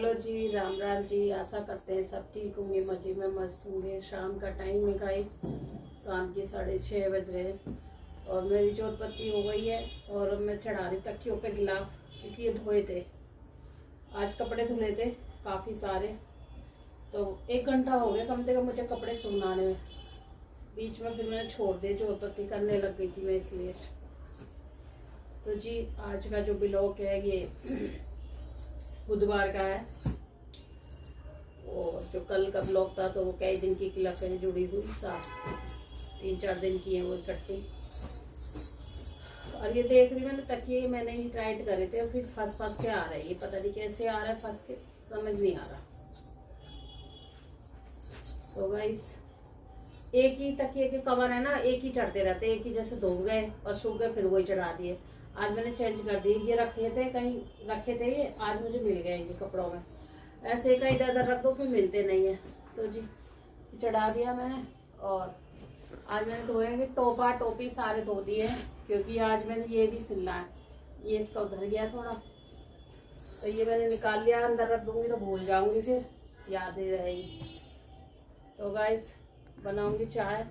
Hello जी, राम राम जी। आशा करते हैं सब ठीक होंगे, मजे में मस्त होंगे। शाम का टाइम है गाइस, शाम के 6:30 बज रहे हैं और मेरी जोत पत्ती हो गई है और अब मैं चढ़ा रही तकियों पे गिलाफ, क्योंकि ये धोए थे। आज कपड़े धुले थे काफ़ी सारे, तो 1 घंटा हो गया कम से कम मुझे कपड़े सुखाने में। बीच में फिर मैंने छोड़ दिए, जोत पत्ती करने लग गई थी मैं इसलिए। तो जी आज का जो ब्लॉग है ये बुधवार का है, और जो कल का ब्लॉग था तो वो कई दिन की क्लिप है जुड़ी हुई, 3-4 दिन की है वो इकट्ठी। और ये देख रही मैंने तकिए, मैंने ही टाइट करे थे और फिर फंस के आ रहा है। ये पता नहीं कैसे आ रहा है फंस के, समझ नहीं आ रहा। तो गाइस एक ही तकिए के कवर है ना, एक ही चढ़ते रहते, एक ही जैसे धो गए और सूख गए फिर वही चढ़ा दिए। आज मैंने चेंज कर दिए, ये रखे थे कहीं रखे थे, ये आज मुझे मिल गए इनके कपड़ों में। ऐसे कहीं इधर उधर रख दो फिर मिलते नहीं है, तो जी चढ़ा दिया मैंने। और आज मैंने धोएंगे टोपा टोपी सारे धो दिए हैं, क्योंकि आज मैंने ये भी सिलना है। ये इसका उधर गया थोड़ा, तो ये मैंने निकाल लिया, अंदर रख दूंगी तो भूल जाऊंगी, फिर याद ही रहेगी। तो गाइस बनाऊंगी चाय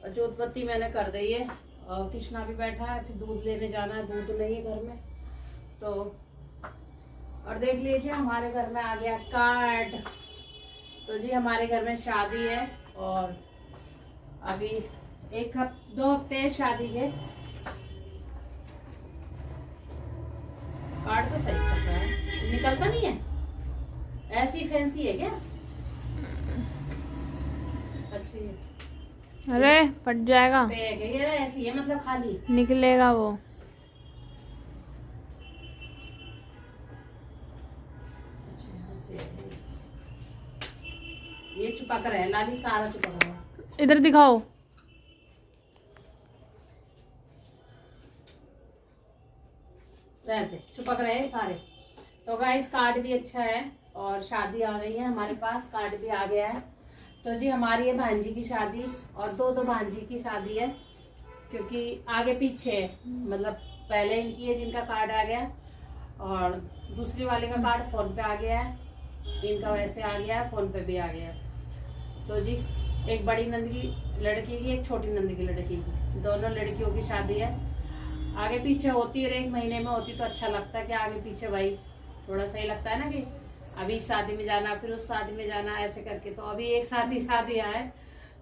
और जोत पत्ती मैंने कर दी है, और कृष्णा भी बैठा है, फिर दूध लेने जाना है, दूध नहीं है घर में। तो और देख लीजिए हमारे घर में आ गया कार्ड। तो जी हमारे घर में शादी है और अभी 2 हफ्ते शादी के। कार्ड तो सही चल रहा है, निकलता नहीं है, ऐसी फैंसी है क्या? अच्छी है। अरे फट जाएगा, ये ऐसी है मतलब खाली निकलेगा वो। ये छुपा कर है, लाली सारा छुपा कर है। इधर दिखाओ। रहते छुपा कर है सारे। तो गाइस कार्ड भी अच्छा है और शादी आ रही है हमारे पास, कार्ड भी आ गया है। तो जी हमारी है भांजी की शादी, और दो भांजी की शादी है, क्योंकि आगे पीछे है। मतलब पहले इनकी है जिनका कार्ड आ गया, और दूसरी वाले का कार्ड फोन पे आ गया है, इनका वैसे आ गया है, फोन पे भी आ गया है। तो जी एक बड़ी नंद की लड़की की, एक छोटी नंद की लड़की की, दोनों लड़कियों की शादी है। आगे पीछे होती है, 1 महीने में होती तो अच्छा लगता है कि आगे पीछे भाई थोड़ा सही लगता है ना, कि अभी इस शादी में जाना फिर उस शादी में जाना ऐसे करके। तो अभी एक साथ ही शादियाँ है,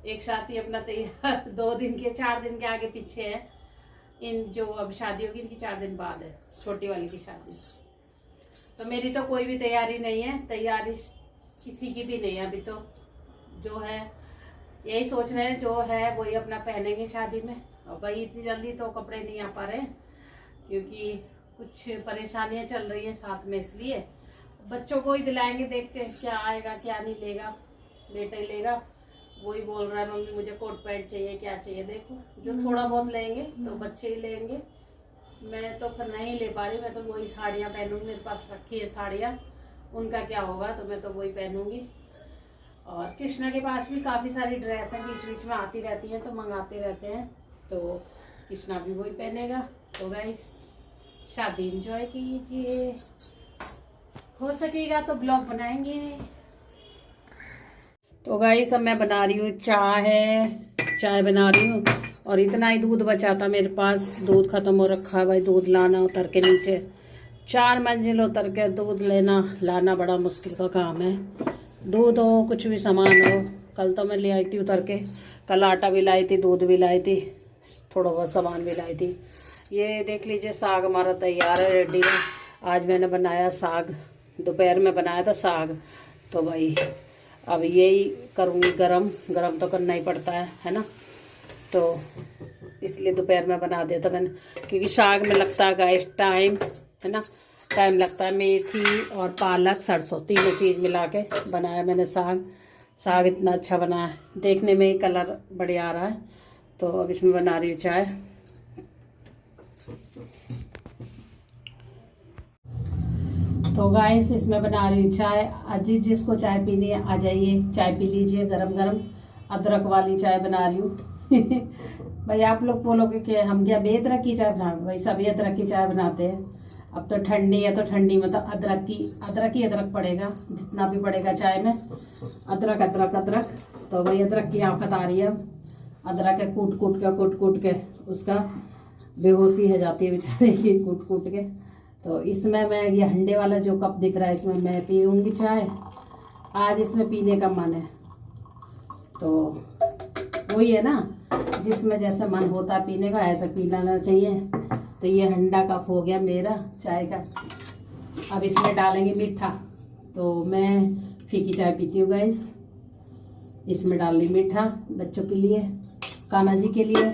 एक साथ ही अपना तैयार 2 दिन के 4 दिन के आगे पीछे है। इन जो अब शादी होगी इनकी 4 दिन बाद है छोटी वाली की शादी। तो मेरी तो कोई भी तैयारी नहीं है, तैयारी किसी की भी नहीं है अभी। तो जो है यही सोच रहे हैं, जो है वही अपना पहनेंगे शादी में। और भाई इतनी जल्दी तो कपड़े नहीं आ पा रहे, क्योंकि कुछ परेशानियां चल रही हैं साथ में, इसलिए बच्चों को ही दिलाएंगे, देखते हैं क्या आएगा क्या नहीं लेगा। बेटा ही लेगा, वही बोल रहा है मम्मी मुझे कोट पैंट चाहिए, क्या चाहिए। देखो जो थोड़ा बहुत लेंगे तो बच्चे ही लेंगे, मैं तो फिर नहीं ले पा रही। मैं तो वही साड़ियाँ पहनूंगी, मेरे पास रखी है साड़ियाँ, उनका क्या होगा, तो मैं तो वही पहनूंगी। और कृष्णा के पास भी काफ़ी सारी ड्रेस हैं, बीच बीच में आती रहती हैं, तो मंगाते रहते हैं, तो कृष्णा भी वही पहनेगा। तो गाइस शादी एंजॉय कीजिए, हो सकेगा तो ब्लॉग बनाएंगे। तो गाइस अब मैं बना रही हूँ चाय बना रही हूँ, और इतना ही दूध बचा था मेरे पास, दूध खत्म हो रखा है भाई। दूध लाना उतर के नीचे 4 मंजिल उतर के दूध लाना बड़ा मुश्किल का काम है। दूध हो कुछ भी सामान हो, कल तो मैं ले आई थी उतर के, कल आटा भी लाई थी, दूध भी लाई थी, थोड़ा बहुत सामान भी लाई थी। ये देख लीजिए साग हमारा तैयार है, रेडी है। आज मैंने बनाया साग, दोपहर में बनाया था साग। तो भाई अब यही करूँगी, गरम तो करना ही पड़ता है ना। तो इसलिए दोपहर में बना दिया था मैंने, क्योंकि साग में लगता है गाइस टाइम, है ना, टाइम लगता है। मेथी और पालक सरसों तीनों चीज़ मिला के बनाया मैंने साग इतना अच्छा बना है, देखने में ही कलर बढ़िया आ रहा है। तो अब इसमें बना रही हूँ चाय। तो गाइस इसमें बना रही हूँ चाय। अजी जिसको चाय पीनी है आ जाइए, चाय पी लीजिए गरम गरम, अदरक वाली चाय बना रही हूँ। भाई आप लोग बोलोगे कि हम क्या बेअदरक की चाय बनाए, भाई सब अदरक की चाय बनाते हैं। अब तो ठंडी है तो ठंडी में तो अदरक पड़ेगा, जितना भी पड़ेगा चाय में। अदरक तो भाई अदरक की आफत आ रही है। अदरक है कूट के उसका बेहोशी हो जाती है बेचारे की, कूट के। तो इसमें मैं ये हंडे वाला जो कप दिख रहा है इसमें मैं पीऊँगी चाय। आज इसमें पीने का मन है, तो वही है ना, जिसमें जैसा मन होता है पीने का ऐसा पी लेना चाहिए। तो ये हंडा कप हो गया मेरा चाय का। अब इसमें डालेंगे मीठा। तो मैं फीकी चाय पीती हूँ गाइस। इसमें डाल ली मीठा बच्चों के लिए, कान्हा जी के लिए।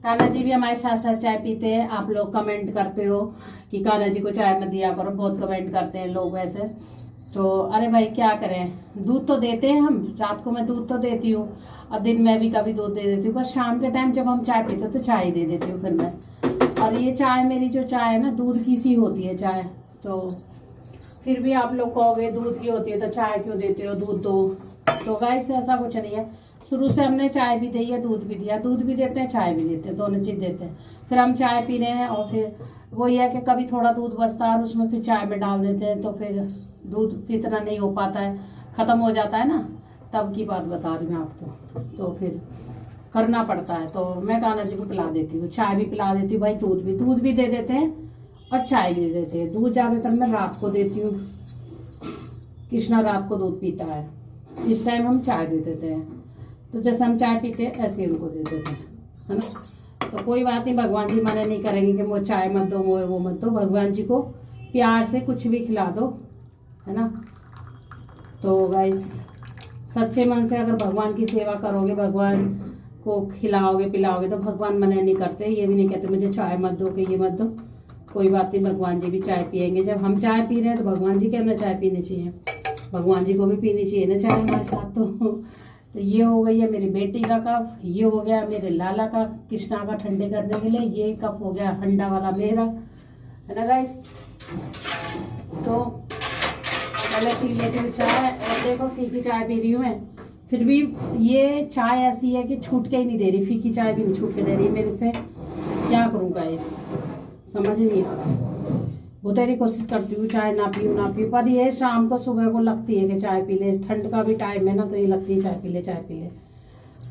कान्हा जी भी हमारे साथ साथ चाय पीते हैं। आप लोग कमेंट करते हो कि कान्हा जी को चाय मत दिया करो, बहुत कमेंट करते हैं लोग वैसे। तो अरे भाई क्या करें, दूध तो देते हैं हम, रात को मैं दूध तो देती हूँ और दिन में भी कभी दूध दे देती हूँ, पर शाम के टाइम जब हम चाय पीते तो चाय दे देती हूँ फिर मैं। और ये चाय मेरी जो चाय है ना दूध की सी होती है चाय। तो फिर भी आप लोग कहोगे दूध की होती है तो चाय क्यों देते हो, दूध दो। तो गाइस ऐसा कुछ नहीं है, शुरू से हमने चाय भी दी है, दूध भी दिया, दूध भी देते हैं चाय भी देते हैं, दोनों चीज़ देते हैं। फिर हम चाय पी रहे हैं और फिर वो ये है कि कभी थोड़ा दूध बचता है और उसमें फिर चाय में डाल देते हैं, तो फिर दूध इतना नहीं हो पाता है, ख़त्म हो जाता है ना, तब की बात बता रही हूँ आपको। तो फिर करना पड़ता है। तो मैं कान्हा जी को पिला देती हूँ, चाय भी पिला देती हूँ भाई, दूध भी दे देते हैं और चाय भी दे देते हैं। दूध ज़्यादातर मैं रात को देती हूँ, कृष्णा रात को दूध पीता है, इस टाइम हम चाय दे देते हैं। तो जैसे हम चाय पीते हैं ऐसे ही उनको दे देते हैं, है ना। तो कोई बात नहीं, भगवान जी मना नहीं करेंगे कि वो चाय मत दो वो मत दो। भगवान जी को प्यार से कुछ भी खिला दो, है ना। तो गाइस सच्चे मन से अगर भगवान की सेवा करोगे, भगवान को खिलाओगे पिलाओगे, तो भगवान मना नहीं करते। ये भी नहीं कहते मुझे चाय मत दो कि ये मत दो। कोई बात नहीं, भगवान जी भी चाय पियेंगे। जब हम चाय पी रहे हैं तो भगवान जी के ना चाय पीनी चाहिए, भगवान जी को भी पीनी चाहिए ना चाय हमारे साथ। तो ये हो गई है मेरी बेटी का कप, ये हो गया मेरे लाला का कृष्णा का ठंडे करने के लिए, ये कप हो गया हंडा वाला मेरा, है ना गाइस। तो पहले पी लेती हूँ चाय। और देखो फीकी चाय पी रही हूँ मैं, फिर भी ये चाय ऐसी है कि छूट के ही नहीं दे रही, फीकी चाय भी नहीं छूट के दे रही मेरे से। क्या करूँ गाइस, समझ नहीं आ रहा। बहुत तेरी कोशिश करती हूँ चाय ना पीऊँ, पर ये शाम को सुबह को लगती है कि चाय पी ले, ठंड का भी टाइम है ना, तो ये लगती है चाय पी ले।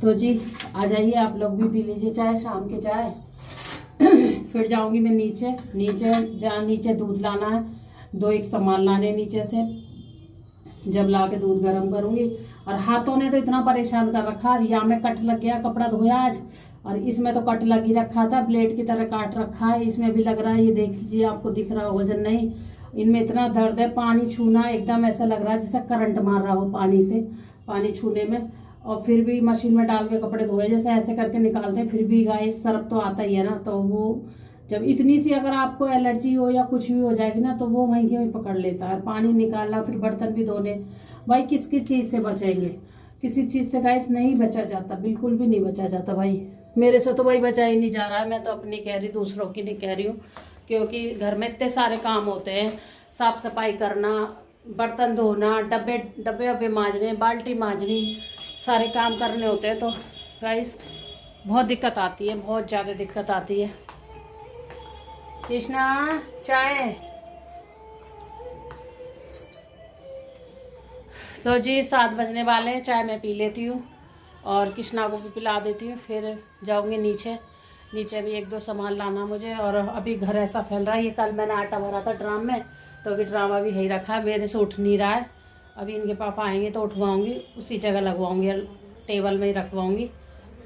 तो जी आ जाइए आप लोग भी पी लीजिए चाय, शाम की चाय। फिर जाऊंगी मैं नीचे जहाँ नीचे दूध लाना है, 2-1 सामान लाने नीचे से। जब ला के दूध गर्म करूंगी। और हाथों ने तो इतना परेशान कर रखा, अब यहाँ में कट लग गया, कपड़ा धोया आज, और इसमें तो कट लग ही रखा था, ब्लेड की तरह काट रखा है, इसमें भी लग रहा है। ये देख लीजिए, आपको दिख रहा होगा जन नहीं, इनमें इतना दर्द है। पानी छूना एकदम ऐसा लग रहा है जैसे करंट मार रहा हो पानी छूने में। और फिर भी मशीन में डाल के कपड़े धोए, जैसे ऐसे करके निकालते हैं, फिर भी गाइस सर्फ तो आता ही है ना। तो वो जब इतनी सी अगर आपको एलर्जी हो या कुछ भी हो जाएगी ना, तो वो वहीं के वहीं पकड़ लेता है। पानी निकालना, फिर बर्तन भी धोने, भाई किस किस चीज़ से बचेंगे, किसी चीज़ से गाइस नहीं बचा जाता, बिल्कुल भी नहीं बचा जाता भाई। मेरे से तो भाई बचा ही नहीं जा रहा है। मैं तो अपनी कह रही, दूसरों की नहीं कह रही हूँ, क्योंकि घर में इतने सारे काम होते हैं, साफ सफाई करना, बर्तन धोना, डब्बे मांजने, बाल्टी मांजनी, सारे काम करने होते हैं। तो गाइस बहुत दिक्कत आती है, बहुत ज़्यादा दिक्कत आती है। कृष्णा चाय। तो जी 7 बजने वाले हैं, चाय मैं पी लेती हूँ और कृष्णा को भी पिला देती हूँ। फिर जाऊँगी नीचे भी 1-2 सामान लाना मुझे। और अभी घर ऐसा फैल रहा है, ये कल मैंने आटा भरा था ड्राम में, तो अभी ड्रामा भी यही रखा है, मेरे से उठ नहीं रहा है। अभी इनके पापा आएंगे तो उठवाऊँगी, उसी जगह लगवाऊँगी, टेबल में ही रखवाऊँगी।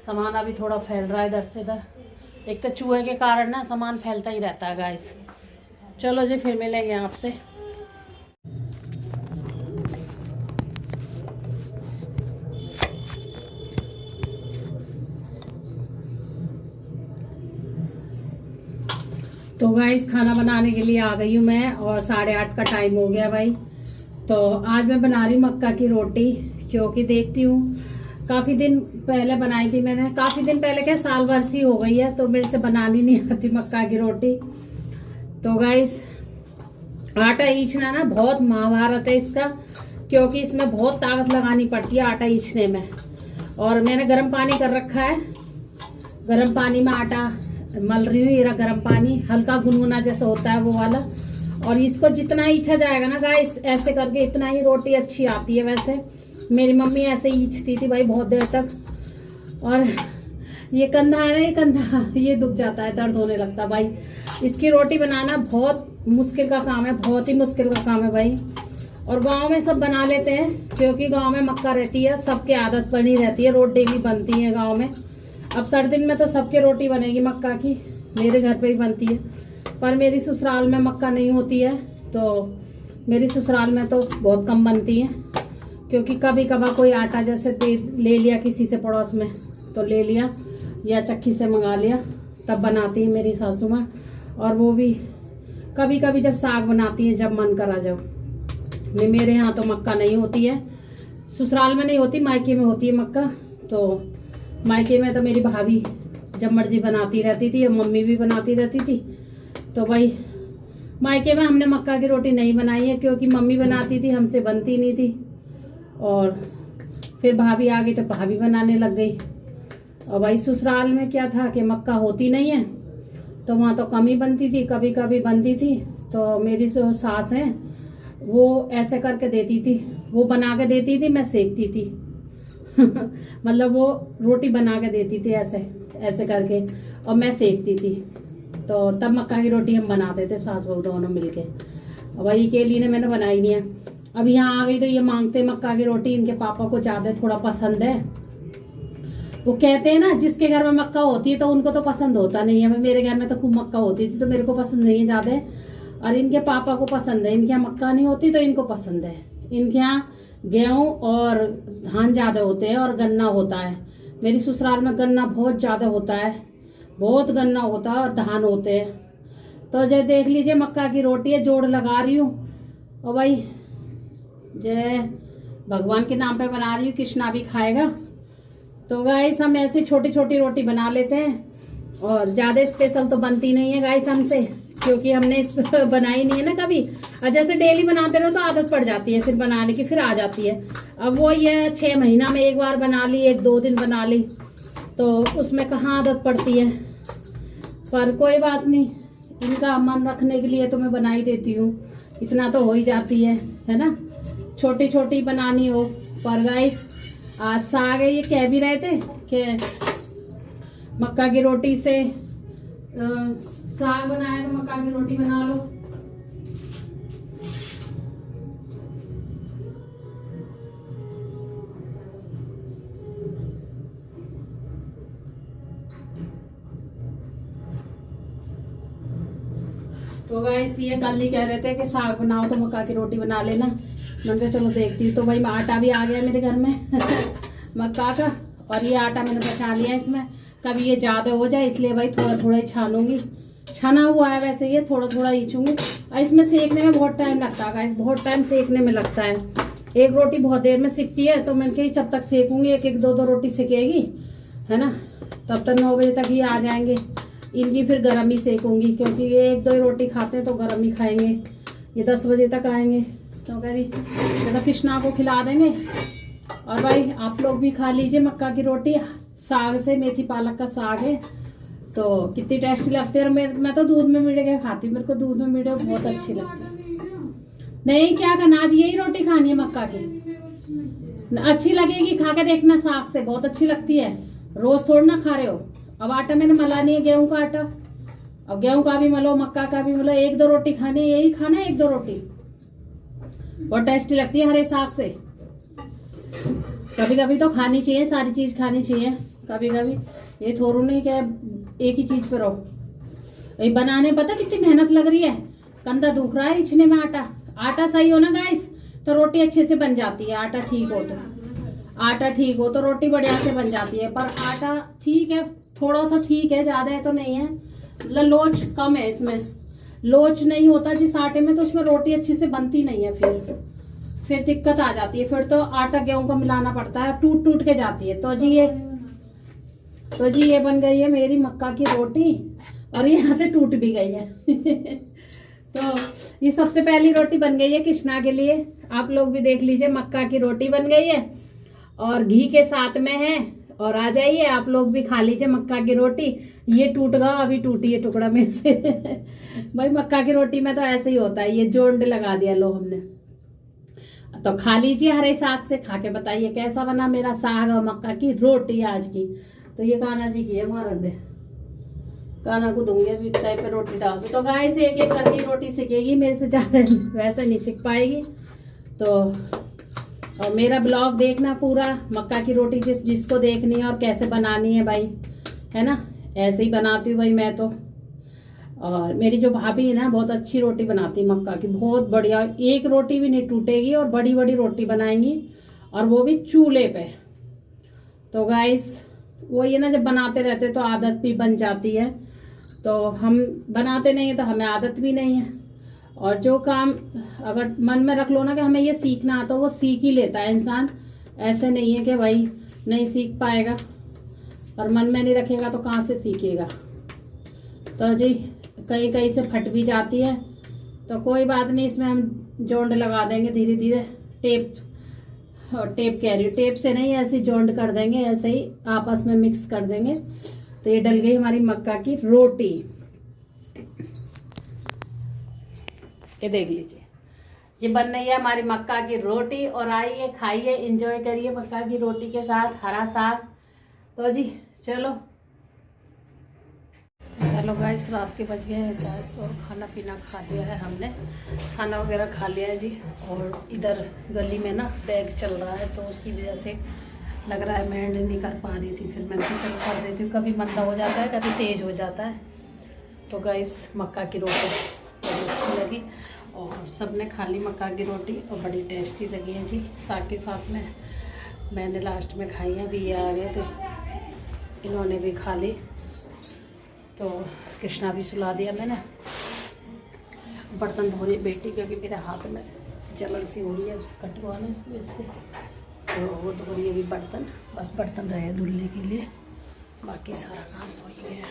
सामान अभी थोड़ा फैल रहा है इधर से इधर, एक तो चूहे के कारण ना सामान फैलता ही रहता है गाइस। चलो जी फिर मिलेंगे आपसे। तो गाइस खाना बनाने के लिए आ गई हूँ मैं, और 8:30 का टाइम हो गया भाई। तो आज मैं बना रही हूँ मक्का की रोटी, क्योंकि देखती हूँ काफ़ी दिन पहले बनाई थी मैंने, काफ़ी दिन पहले क्या साल भर सी हो गई है, तो मेरे से बनानी नहीं आती मक्का की रोटी। तो गाइस आटा ईचना ना बहुत महाभारत है इसका, क्योंकि इसमें बहुत ताकत लगानी पड़ती है आटा ईचने में। और मैंने गर्म पानी कर रखा है, गर्म पानी में आटा मल रही हूँ। ये रहा गर्म पानी, हल्का गुनगुना जैसा होता है वो वाला। और इसको जितना ईंचा जाएगा ना गाइस, ऐसे करके इतना ही रोटी अच्छी आती है। वैसे मेरी मम्मी ऐसे ईंचती थी भाई बहुत देर तक। और ये कंधा है ना, ये कंधा ये दुख जाता है, दर्द होने लगता है भाई। इसकी रोटी बनाना बहुत मुश्किल का काम है, बहुत ही मुश्किल का काम है भाई। और गांव में सब बना लेते हैं क्योंकि गांव में मक्का रहती है, सबकी आदत बनी रहती है, रोटी डेली बनती है गांव में। अब सर्दी में तो सबके रोटी बनेगी मक्का की, मेरे घर पे भी बनती है। पर मेरी ससुराल में मक्का नहीं होती है, तो मेरी ससुराल में तो बहुत कम बनती है। क्योंकि कभी कभार कोई आटा जैसे ले लिया किसी से पड़ोस में तो ले लिया, या चक्की से मंगा लिया, तब बनाती है मेरी सासू माँ। और वो भी कभी कभी जब साग बनाती है, जब मन करा जब। मेरे यहाँ तो मक्का नहीं होती है, ससुराल में नहीं होती, मायके में होती है मक्का। तो मायके में तो मेरी भाभी जब मर्जी बनाती रहती थी, मम्मी भी बनाती रहती थी। तो भाई मायके में हमने मक्का की रोटी नहीं बनाई है क्योंकि मम्मी बनाती थी, हमसे बनती नहीं थी। और फिर भाभी आ गई तो भाभी बनाने लग गई। और भाई ससुराल में क्या था कि मक्का होती नहीं है, तो वहाँ तो कम ही बनती थी, कभी कभी बनती थी। तो मेरी जो सास है वो ऐसे करके देती थी, वो बना के देती थी, मैं सेकती थी मतलब वो रोटी बना के देती थी ऐसे ऐसे करके, और मैं सेकती थी। तो तब मक्का की रोटी हम बनाते थे सास बहू दोनों मिलके। और भाई के लिए मैंने बनाई नहीं है। अब यहाँ आ गई तो ये मांगते मक्का की रोटी, इनके पापा को ज़्यादा थोड़ा पसंद है। वो कहते हैं ना जिसके घर में मक्का होती है तो उनको तो पसंद होता नहीं है। मेरे घर में तो खूब मक्का होती थी तो मेरे को पसंद नहीं है ज़्यादा, और इनके पापा को पसंद है। इनके यहाँ मक्का नहीं होती तो इनको पसंद है। इनके यहाँ गेहूँ और धान ज़्यादा होते हैं और गन्ना होता है। मेरी ससुराल में गन्ना बहुत ज़्यादा होता है, बहुत गन्ना होता है और धान होते हैं। तो जय देख लीजिए मक्का की रोटी है, जोड़ लगा रही हूँ। और भाई जय भगवान के नाम पे बना रही हूँ, कृष्णा भी खाएगा। तो गाइस हम ऐसे छोटी छोटी रोटी बना लेते हैं और ज़्यादा स्पेशल तो बनती नहीं है गाइस हमसे, क्योंकि हमने इस बनाई नहीं है ना कभी। और जैसे डेली बनाते रहो तो आदत पड़ जाती है फिर बनाने की, फिर आ जाती है। अब वो ये 6 महीना में एक बार बना ली, 1-2 दिन बना ली, तो उसमें कहाँ आदत पड़ती है। पर कोई बात नहीं, इनका मन रखने के लिए तो मैं बना ही देती हूँ, इतना तो हो ही जाती है ना, छोटी छोटी बनानी हो। पर गाइस आज साग है, ये कह भी रहे थे कि मक्का की रोटी से साग बनाया तो मक्का की रोटी बना लो। तो गाइस ये कल ही कह रहे थे कि साग बनाओ तो मक्का की रोटी बना लेना। मैंने कहा चलो देखती। तो भाई आटा भी आ गया मेरे घर में मक्का का, और ये आटा मैंने बचा लिया इसमें, कभी ये ज़्यादा हो जाए इसलिए भाई थोड़ा थोड़ा ही छानूंगी। छना हुआ है वैसे, ये थोड़ा थोड़ा खींचूंगी। और इसमें सेकने में बहुत टाइम लगता है गाइस, बहुत टाइम सेकने में लगता है। एक रोटी बहुत देर में सिकती है, तो मैंने कही जब तक सेकूंगी 1-2 रोटी सिकेगी, है ना, तब तक 9 बजे तक ही आ जाएंगे। इनकी फिर गर्म ही सेकूंगी क्योंकि ये 1-2 रोटी खाते हैं तो गर्म ही खाएंगे। ये 10 बजे तक आएंगे तो कह रही तो कृष्णा को खिला देंगे। और भाई आप लोग भी खा लीजिए मक्का की रोटी साग से, मेथी पालक का साग है तो कितनी टेस्टी लगती है। और मैं तो दूध में मिले के खाती हूँ, मेरे को दूध में मिले बहुत अच्छी लगती है। नहीं क्या करना, आज यही रोटी खानी है मक्का की, अच्छी लगेगी, खा के देखना, साग से बहुत अच्छी लगती है। रोज थोड़ी ना खा रहे हो। अब आटा मैंने मला नहीं है, गेहूं का आटा, अब गेहूं का भी मलो, मक्का का भी मलो, 1-2 रोटी खानी है, यही खाना है 1-2 रोटी, बहुत टेस्टी लगती है हरे साग से। कभी कभी तो खानी चाहिए, सारी चीज खानी चाहिए कभी कभी, ये थोड़ू नहीं क्या एक ही चीज पे रहो। ये बनाने पता कितनी मेहनत लग रही है, कंधा दुख रहा है इछने में। आटा सही हो ना गाइस तो रोटी अच्छे से बन जाती है। आटा ठीक हो तो रोटी बढ़िया से बन जाती है। पर आटा ठीक है, थोड़ा सा ठीक है, ज्यादा है तो नहीं है, लोच कम है इसमें, लोच नहीं होता जिस आटे में, तो उसमें रोटी अच्छे से बनती नहीं है। फिर दिक्कत आ जाती है, फिर तो आटा गेहूं का मिलाना पड़ता है, टूट के जाती है। तो जी ये बन गई है मेरी मक्का की रोटी, और यहाँ से टूट भी गई है तो ये सबसे पहली रोटी बन गई है कृष्णा के लिए। आप लोग भी देख लीजिए, मक्का की रोटी बन गई है और घी के साथ में है और आ जाइए आप लोग भी खा लीजिए मक्का की रोटी। ये टूट गया, अभी टूटी है टुकड़ा में से भाई मक्का की रोटी में तो ऐसे ही होता है, ये जोंड लगा दिया लो हमने। तो खा लीजिए हरे साग से, खा के बताइए कैसा बना मेरा साग और मक्का की रोटी आज की। तो ये कान्हा जी की है, मार दे कान्हा को दूंगी अभी तय पे रोटी डाल दो। तो गाइस एक एक करके रोटी सीखेगी, मेरे से ज्यादा वैसे नहीं सीख पाएगी। तो और मेरा ब्लॉग देखना पूरा, मक्का की रोटी जिसको देखनी है और कैसे बनानी है भाई, है ना, ऐसे ही बनाती हूँ भाई मैं तो। और मेरी जो भाभी है ना बहुत अच्छी रोटी बनाती है मक्का की, बहुत बढ़िया, एक रोटी भी नहीं टूटेगी और बड़ी बड़ी रोटी बनाएंगी और वो भी चूल्हे पे। तो गाइस वो ये ना जब बनाते रहते तो आदत भी बन जाती है, तो हम बनाते नहीं है तो हमें आदत भी नहीं है। और जो काम अगर मन में रख लो ना कि हमें ये सीखना आता, वो सीख ही लेता है इंसान। ऐसे नहीं है कि भाई नहीं सीख पाएगा, और मन में नहीं रखेगा तो कहाँ से सीखेगा। तो जी कहीं कहीं से फट भी जाती है तो कोई बात नहीं, इसमें हम जोंड लगा देंगे धीरे धीरे, टेप, और टेप कह रही हूँ, टेप से नहीं ऐसे जोंड कर देंगे, ऐसे ही आपस में मिक्स कर देंगे। तो ये डल गई हमारी मक्का की रोटी, ये देख लीजिए ये बन रही है हमारी मक्का की रोटी। और आइए खाइए, एंजॉय करिए मक्का की रोटी के साथ हरा साग। तो जी चलो, हेलो गाइस, रात के बज गए हैं 10 और खाना पीना खा लिया है हमने, खाना वगैरह खा लिया है जी। और इधर गली में ना डेग चल रहा है तो उसकी वजह से लग रहा है मैं नहीं कर पा रही थी, फिर मैं चल कर देती हूँ, कभी मंदा हो जाता है कभी तेज़ हो जाता है। तो गाइस मक्का की रोटी बड़ी अच्छी लगी और सबने खा ली मक्का की रोटी और बड़ी टेस्टी लगी है जी। साग के साथ में मैंने लास्ट में खाई है, अभी ये आ गए तो इन्होंने भी खा ली। तो कृष्णा भी सुला दिया मैंने। बर्तन धो रही बेटी, क्योंकि मेरे हाथ में जलन सी हो रही है, उसे कटवाना इसकी वजह से, तो वो धो रही है अभी बर्तन। बस बर्तन रहे धुलने के लिए, बाकी सारा काम हो ही गया।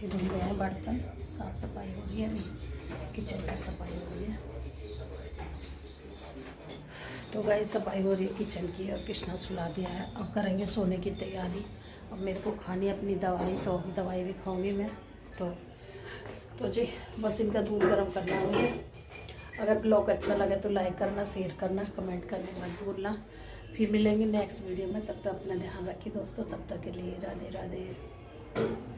ये धुल गए हैं बर्तन, साफ सफाई हो रही है, अभी किचन की सफाई हो रही है। तो गाइस सफाई हो रही है किचन की और कृष्णा सुला दिया है, अब करेंगे सोने की तैयारी। अब मेरे को खानी है अपनी दवाई, तो अभी दवाई भी खाऊंगी मैं। तो जी बस इनका दूध गर्म करना है मुझे। अगर ब्लॉग अच्छा लगे तो लाइक करना, शेयर करना, कमेंट करना मत भूलना। फिर मिलेंगे नेक्स्ट वीडियो में, तब तक अपना ध्यान रखिए दोस्तों। तब तक के लिए राधे राधे।